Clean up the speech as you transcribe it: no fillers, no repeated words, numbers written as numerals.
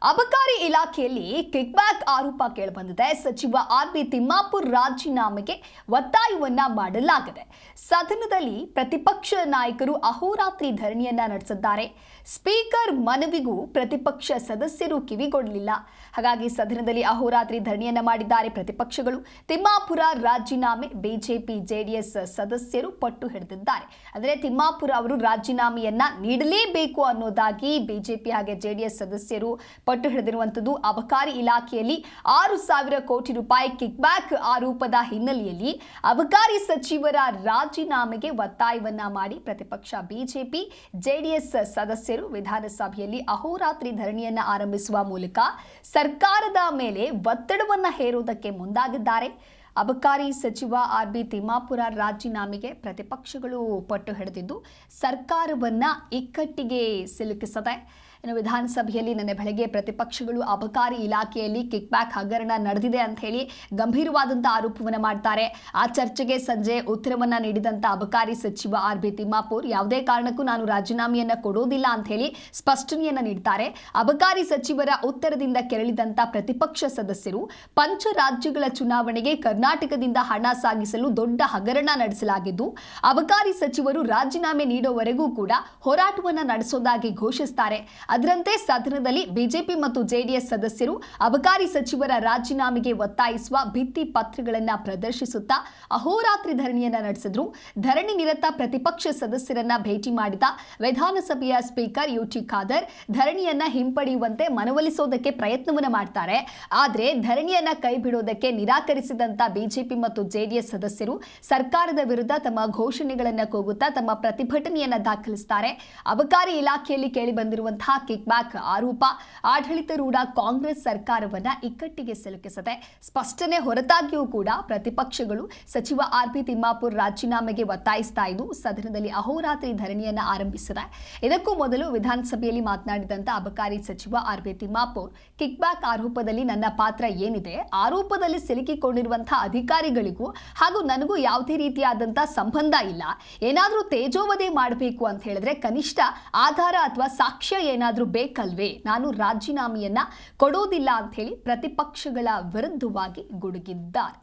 ಅಬಕಾರಿ ಇಲಾಖೆಯಲ್ಲಿ ಕಿಕ್ಬ್ಯಾಕ್ ಆರೋಪ ಕೇಳಿಬಂದಿದೆ. ಸಚಿವ ಆರ್.ಬಿ. ತಿಮ್ಮಾಪುರ್ ರಾಜೀನಾಮೆಗೆ ಒತ್ತಾಯವನ್ನ ಮಾಡಲಾಗಿದೆ. ಸದನದಲ್ಲಿ ಪ್ರತಿಪಕ್ಷ ನಾಯಕರು ಅಹೋರಾತ್ರಿ ಧರಣಿಯನ್ನ ನಡೆಸಿದ್ದಾರೆ. ಸ್ಪೀಕರ್ ಮನವಿಗೂ ಪ್ರತಿಪಕ್ಷ ಸದಸ್ಯರು ಕಿವಿಗೊಡಲಿಲ್ಲ. ಹಾಗಾಗಿ ಸದನದಲ್ಲಿ ಅಹೋರಾತ್ರಿ ಧರಣಿಯನ್ನ ಮಾಡಿದ್ದಾರೆ ಪ್ರತಿಪಕ್ಷಗಳು. ತಿಮ್ಮಾಪುರ ರಾಜೀನಾಮೆ ಬಿಜೆಪಿ ಜೆಡಿಎಸ್ ಸದಸ್ಯರು ಪಟ್ಟು ಹಿಡಿದಿದ್ದಾರೆ. ಅಂದರೆ ತಿಮ್ಮಾಪುರ ಅವರು ರಾಜೀನಾಮೆಯನ್ನ ನೀಡಲೇಬೇಕು ಅನ್ನೋದಾಗಿ ಬಿಜೆಪಿ ಹಾಗೆ ಜೆಡಿಎಸ್ ಸದಸ್ಯರು ಪಟ್ಟು ಹಿಡಿದಿರುವಂತದ್ದು. ಅಬಕಾರಿ ಇಲಾಖೆಯಲ್ಲಿ 6,000 ಕೋಟಿ ರೂಪಾಯಿ ಕಿಕ್ಬ್ಯಾಕ್ ಆರೋಪದ ಹಿನ್ನೆಲೆಯಲ್ಲಿ ಅಬಕಾರಿ ಸಚಿವರ ರಾಜೀನಾಮೆಗೆ ಒತ್ತಾಯವನ್ನ ಮಾಡಿ ಪ್ರತಿಪಕ್ಷ ಬಿಜೆಪಿ ಜೆಡಿಎಸ್ ಸದಸ್ಯರು ವಿಧಾನಸಭೆಯಲ್ಲಿ ಅಹೋರಾತ್ರಿ ಧರಣಿಯನ್ನ ಆರಂಭಿಸುವ ಮೂಲಕ ಸರ್ಕಾರದ ಮೇಲೆ ಒತ್ತಡವನ್ನ ಹೇರುವುದಕ್ಕೆ ಮುಂದಾಗಿದ್ದಾರೆ. ಅಬಕಾರಿ ಸಚಿವ ಆರ್.ಬಿ. ತಿಮ್ಮಾಪುರ ರಾಜೀನಾಮೆಗೆ ಪ್ರತಿಪಕ್ಷಗಳು ಪಟ್ಟು ಹಿಡಿದಿದ್ದು ಸರ್ಕಾರವನ್ನ ಇಕ್ಕಟ್ಟಿಗೆ ಸಿಲುಕಿಸಿದೆ. ಇನ್ನು ವಿಧಾನಸಭೆಯಲ್ಲಿ ನಿನ್ನೆ ಬೆಳಗ್ಗೆ ಪ್ರತಿಪಕ್ಷಗಳು ಅಬಕಾರಿ ಇಲಾಖೆಯಲ್ಲಿ ಕಿಕ್ಬ್ಯಾಕ್ ಹಗರಣ ನಡೆದಿದೆ ಅಂತ ಹೇಳಿ ಗಂಭೀರವಾದಂಥ ಆರೋಪವನ್ನು ಮಾಡ್ತಾರೆ. ಆ ಚರ್ಚೆಗೆ ಸಂಜೆ ಉತ್ತರವನ್ನ ನೀಡಿದಂಥ ಅಬಕಾರಿ ಸಚಿವ ಆರ್.ಬಿ. ತಿಮ್ಮಾಪುರ್ ಯಾವುದೇ ಕಾರಣಕ್ಕೂ ನಾನು ರಾಜೀನಾಮೆಯನ್ನ ಕೊಡೋದಿಲ್ಲ ಅಂತ ಹೇಳಿ ಸ್ಪಷ್ಟನೆಯನ್ನ ನೀಡ್ತಾರೆ. ಅಬಕಾರಿ ಸಚಿವರ ಉತ್ತರದಿಂದ ಕೆರಳಿದಂಥ ಪ್ರತಿಪಕ್ಷ ಸದಸ್ಯರು ಪಂಚ ರಾಜ್ಯಗಳ ಚುನಾವಣೆಗೆ ಕರ್ನಾಟಕದಿಂದ ಹಣ ಸಾಗಿಸಲು ದೊಡ್ಡ ಹಗರಣ ನಡೆಸಲಾಗಿದ್ದು ಅಬಕಾರಿ ಸಚಿವರು ರಾಜೀನಾಮೆ ನೀಡುವವರೆಗೂ ಕೂಡ ಹೋರಾಟವನ್ನ ನಡೆಸೋದಾಗಿ ಘೋಷಿಸುತ್ತಾರೆ. ಅದರಂತೆ ಸದನದಲ್ಲಿ ಬಿಜೆಪಿ ಮತ್ತು ಜೆಡಿಎಸ್ ಸದಸ್ಯರು ಅಬಕಾರಿ ಸಚಿವರ ರಾಜೀನಾಮೆಗೆ ಒತ್ತಾಯಿಸುವ ಭಿತ್ತಿ ಪತ್ರಗಳನ್ನು ಪ್ರದರ್ಶಿಸುತ್ತಾ ಅಹೋರಾತ್ರಿ ಧರಣಿಯನ್ನ ನಡೆಸಿದ್ರು. ಧರಣಿ ನಿರತ ಪ್ರತಿಪಕ್ಷ ಸದಸ್ಯರನ್ನ ಭೇಟಿ ಮಾಡಿದ ವಿಧಾನಸಭೆಯ ಸ್ಪೀಕರ್ ಯುಟಿ ಖಾದರ್ ಧರಣಿಯನ್ನ ಹಿಂಪಡೆಯುವಂತೆ ಮನವೊಲಿಸೋದಕ್ಕೆ ಪ್ರಯತ್ನವನ್ನ ಮಾಡ್ತಾರೆ. ಆದರೆ ಧರಣಿಯನ್ನ ಕೈ ಬಿಡೋದಕ್ಕೆ ನಿರಾಕರಿಸಿದಂತ ಬಿಜೆಪಿ ಮತ್ತು ಜೆಡಿಎಸ್ ಸದಸ್ಯರು ಸರ್ಕಾರದ ವಿರುದ್ಧ ತಮ್ಮ ಘೋಷಣೆಗಳನ್ನ ಕೂಗುತ್ತಾ ತಮ್ಮ ಪ್ರತಿಭಟನೆಯನ್ನ ದಾಖಲಿಸುತ್ತಾರೆ. ಅಬಕಾರಿ ಇಲಾಖೆಯಲ್ಲಿ ಕೇಳಿ ಬಂದಿರುವಂತಹ ಕಿಕ್ಬ್ಯಾಕ್ ಆರೋಪ ಆಡಳಿತಾರೂಢ ಕಾಂಗ್ರೆಸ್ ಸರ್ಕಾರವನ್ನ ಇಕ್ಕಟ್ಟಿಗೆ ಸಿಲುಕಿಸಿದೆ. ಸ್ಪಷ್ಟನೆ ಹೊರತಾಗಿಯೂ ಕೂಡ ಪ್ರತಿಪಕ್ಷಗಳು ಸಚಿವ ಆರ್.ಬಿ. ತಿಮ್ಮಾಪುರ್ ರಾಜೀನಾಮೆಗೆ ಒತ್ತಾಯಿಸ್ತಾ ಇದ್ದು ಸದನದಲ್ಲಿ ಅಹೋರಾತ್ರಿ ಧರಣಿಯನ್ನ ಆರಂಭಿಸಿದೆ. ಇದಕ್ಕೂ ಮೊದಲು ವಿಧಾನಸಭೆಯಲ್ಲಿ ಮಾತನಾಡಿದಂತ ಅಬಕಾರಿ ಸಚಿವ ಆರ್.ಬಿ. ತಿಮ್ಮಾಪುರ್ ಕಿಕ್ಬ್ಯಾಕ್ ಆರೋಪದಲ್ಲಿ ನನ್ನ ಪಾತ್ರ ಏನಿದೆ, ಆರೋಪದಲ್ಲಿ ಸಿಲುಕಿಕೊಂಡಿರುವಂತಹ ಅಧಿಕಾರಿಗಳಿಗೂ ಹಾಗೂ ನನಗೂ ಯಾವುದೇ ರೀತಿಯಾದಂತಹ ಸಂಬಂಧ ಇಲ್ಲ. ಏನಾದರೂ ತೇಜೋವಧೆ ಮಾಡಬೇಕು ಅಂತ ಹೇಳಿದ್ರೆ ಕನಿಷ್ಠ ಆಧಾರ ಅಥವಾ ಸಾಕ್ಷ್ಯ ಏನಾದರೂ ಬೇಕಲ್ವೇ, ನಾನು ರಾಜೀನಾಮೆಯನ್ನ ಕೊಡೋದಿಲ್ಲ ಅಂತ ಹೇಳಿ ಪ್ರತಿಪಕ್ಷಗಳ ವಿರುದ್ಧವಾಗಿ ಗುಡುಗಿದ್ದಾರೆ.